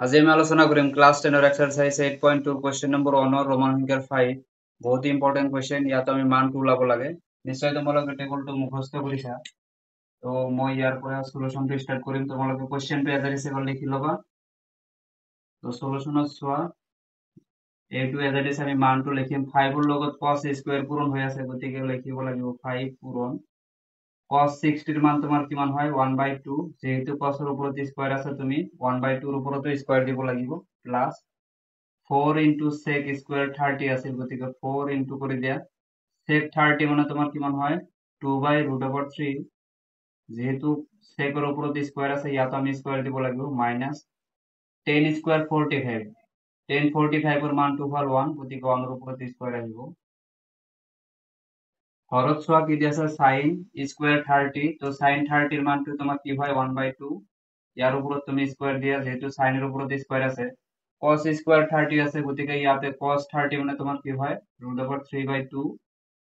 আজি আমি আলোচনা কৰিম class 10 exercise 8.2 question number 1 Roman সংখ্যাৰ 5 বহুত ইম্পৰ্টেন্ট কোৱেশ্চন ইয়াত আমি মানটো ওলাব লাগে নিশ্চয় তোমালোকে টেবুলটো মুখস্থ কৰিছা তো মই ইয়াৰ পৰা সলিউশনটো ষ্টাৰ্ট কৰিম তোমালোকে কোৱেশ্চনটো এজ ইট ইজ লিখি লবা তো সলিউশনত চোৱা এইটো এজ ইট ইজ আমি মানটো লিখিম 5 ৰ লগত cos স্কয়াৰ পূৰণ হৈ আছে গতিকে লিখিব লাগিব 5 পূৰণ cos 60 ৰ মান তোমাৰ কিমান হয় 1/2 যেহেতু cos ৰ ওপৰত স্কয়াৰ আছে তুমি 1/2 ৰ ওপৰতো স্কয়াৰ দিব লাগিব প্লাস 4 into sec স্কয়ার 30 আছে গতিকে 4 into করে দিয়া sec 30 মানে তোমার কিমান হয় 2/√3 যেহেতু sec এর উপরতে স্কয়ার আছে ইয়াতো আমি স্কয়ার দিব লাগিব মাইনাস 10 স্কয়ার 45 10 45 এর মান 2 হল 1 গতিকে 1 এর উপরতে স্কয়ার আহিব হরত ছোৱা কি দিয়া আছে sin স্কয়ার 30 তো sin 30 এর মানটো তোমার কি হয় 1/2 ইয়ার উপরত তুমি স্কয়ার দিয়া যেহেতু sin এর উপরতে স্কয়ার আছে cos স্কয়ার 30 আছে গতিকে ইয়াতে cos 30 মানে তোমার কি হয় √3/2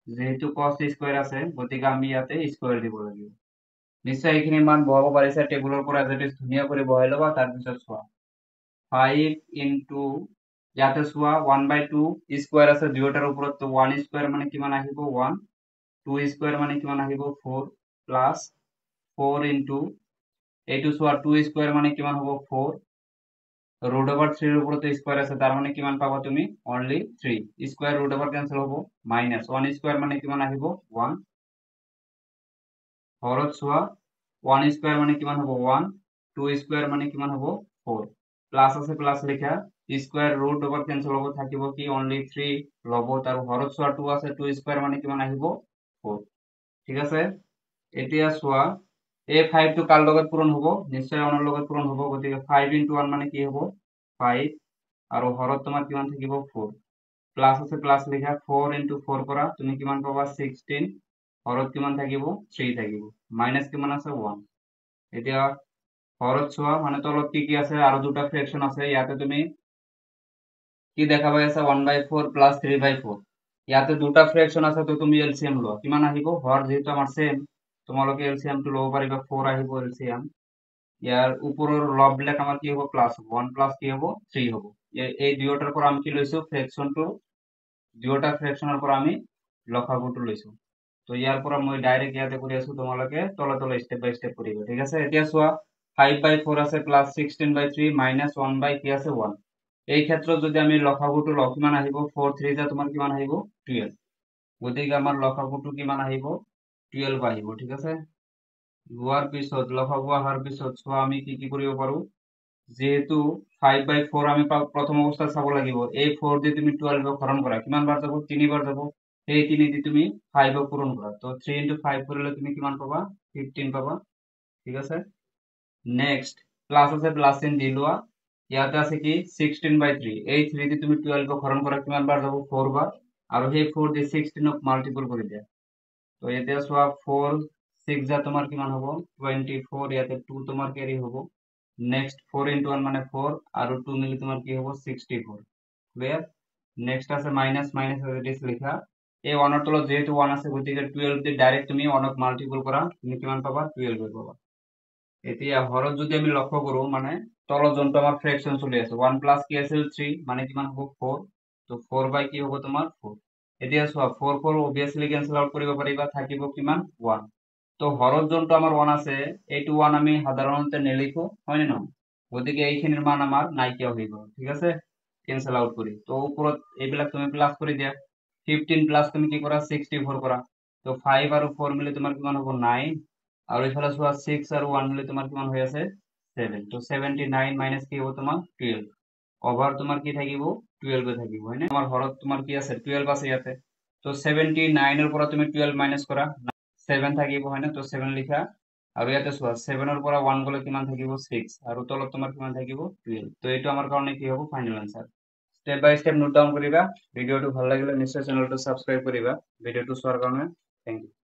যেহেতু cos স্কয়ার আছে গতিকে আমি ইয়াতে স্কয়ার দিব লাগিব নিশ্চয় এইখিনি মান বহাব পাৰিছা টেবুলৰ পৰা এজেটিস ধুনিয়া কৰি বহাই লবা তাৰ পিছত চোৱা 5 into ইয়াতে চোৱা 1/2 স্কয়াৰ আছে দুইটাৰ ওপৰত তো 1 স্কয়াৰ মানে কিমান আহিব 1 2 স্কয়াৰ মানে কিমান আহিব 4 প্লাস 4 into এইটো চোৱা 2 স্কয়ার মানে কিমান হ'ব 4 √3 এর উপরে তো স্কয়ার আছে তার মানে কিমান পাবা তুমি অনলি 3 স্কয়ার √, ক্যান্সেল হবো মাইনাস 1 স্কয়ার মানে কিমান আহিব 1 হরত ছোৱা 1 স্কয়ার মানে কিমান হবো 1 2 স্কয়ার মানে কিমান হবো 4 প্লাস আছে প্লাস লেখা স্কয়ার √, ক্যান্সেল হবো থাকিব কি অনলি 3 লব তার হরত ছোৱা 2 আছে 2 স্কয়াৰ মানে কিমান আহিব 4 ঠিক আছে এতিয়া ছোৱা এই 5 টো কার লগত পূরণ হবো নিশ্চয় 1 এর লগত পূরণ হবো গতিকে 5 into 1 মানে কি হবো 5 আৰু হরত তোমার কিমান থাকিব 4 প্লাস আছে প্লাস লেখা 4 into 4 কৰা তুমি কিমান পাবা 16 হরত কিমান থাকিব 3 থাকিব মাইনাস কিমান আছে 1 এতিয়া হরত ছোৱা মানে তলত কি আছে আৰু দুটা ফ্ৰেকশন আছে ইয়াতে তুমি কি দেখা পাই আছা 1/4 plus 3/4 ইয়াতে দুটা ফ্ৰেকশন আছে তো তুমি এলসিএম লোৱা কিমান আহিব হৰ যেহেতু আমাৰ সেম তোমালোকে এলসিএম টো লব পাৰিবা 4 আহিব এলসিএম ইয়ার উপরের লব বিলাক আমার কি হবে প্লাস 1 প্লাস কি হবে 3 হবে এই দুইটার পর আমি কি লইছো ফ্র্যাকশন টু দুইটা ফ্র্যাকশনের পর আমি লসাগুটো লইছো তো ইয়ার পর মই ডাইরেক্ট ইয়াতে কৰি আছো তোমালোকে তলে তলে স্টেপ বাই স্টেপ কৰিবা ঠিক আছে এতিয়া চোৱা 5/4 আছে প্লাস 16/3 মাইনাস 1 বাই কি আছে 1 এই ক্ষেত্ৰত যদি আমি লসাগুটো লও কিমান আহিব 4 3 যা তোমাৰ কিমান আহিব 12 গতিকে আমাৰ লসাগুটো কিমান আহিব 12 আহিব ঠিক আছে লোৱাৰ পিছত লসাগু আহাৰ পিছত চোৱা আমি কি কি কৰিব পাৰো যেহেতু 5/4 আমি প্রথম অবস্থায় চাব লাগিব এই 4 দিয়ে তুমি 12 হরণ করা কিমান বার যাব 3 বার যাব এই 3 দিয়ে তুমি 5 পূরণ করা তো 3 into 5 করলে তুমি কিমান পাবা 15 পাবা ঠিক আছে নেক্সট প্লাস আছে প্লাস চিহ্ন দি লোৱা ইয়াতে আছে কি 16/3 এই 3 দিয়ে তুমি 12 হরণ করা কিমান বার যাব 4 বার আৰু সেই 4 দিয়ে 16 মাল্টিপল কৰি দিয়া তো এতিয়া চোৱা 4 6 যা তোমার কিমান হবো 24 ইয়াতে 2 তোমার ক্যারি হবো নেক্সট 4 into 1 মানে 4 আর 2 মিলে তোমার কি হবো 64 ক্লিয়ার নেক্সট আছে মাইনাস মাইনাস এডিস লেখা এই 1 এর তলত যেহেতু 1 আছে গতিকে 12 দিয়ে ডাইরেক্ট তুমি 1 মাল্টিপল করা তুমি কিমান পাবা 12 পাবা এতিয়া হরত যদি আমি লক্ষ্য কৰো মানে তলত যোনটো আমাৰ ফ্ৰেকশন চলি আছে 1 প্লাস কি আছিল 3 মানে কিমান হ'ব 4 তো 4 বাই কি হ'ব তোমাৰ 4 এতিয়া চোৱা 4 4 obviously ক্যান্সেল আউট কৰিব পাৰিবা থাকিব কিমান 1 তো হৰত যোনটো আমাৰ 1 আছে এইটো 1 আমি সাধাৰণতে নেলিখো হয় নে নহয় গতিকে এইখিনিৰ মান আমাৰ নাইকিয়া হৈ গ'ল ঠিক আছে ক্যান্সেল আউট কৰি তো ওপৰত এইবিলাক তুমি প্লাস কৰি দিয়া 15 প্লাস তুমি কি কৰা 64 কৰা তো 5 আৰু 4 মিলে তোমাৰ কিমান হ'ব 9 আৰু ইফালে চোৱা 6 আৰু 1 মিলে তোমাৰ কিমান হৈ আছে 7 তো 79 মাইনাস কি হ'ব তোমাৰ 12 ওভার তোমার কি থাকিব 12 থাকিব হয় না আমার হরত তোমার কি আছে 12 আছে ইয়াতে তো 79 এর পৰা তুমি 12 মাইনাস কৰা 7 থাকিব হয় না তো 7 লিখা আৰু ইয়াতে চোৱা 7 এৰ পৰা 1 গলে কিমান থাকিব 6 আৰু তলত তোমাৰ কিমান থাকিব 12 তো এইটো আমাৰ কাৰণে কি হ'ব ফাইনাল আনসাৰ স্টেপ বাই স্টেপ নোট ডাউন কৰিবা ভিডিওটো ভাল লাগিলে নিশ্চয় চেনেলটো সাবস্ক্ৰাইব কৰিবা ভিডিওটো চোৱাৰ কাৰণে থ্যাংক ইউ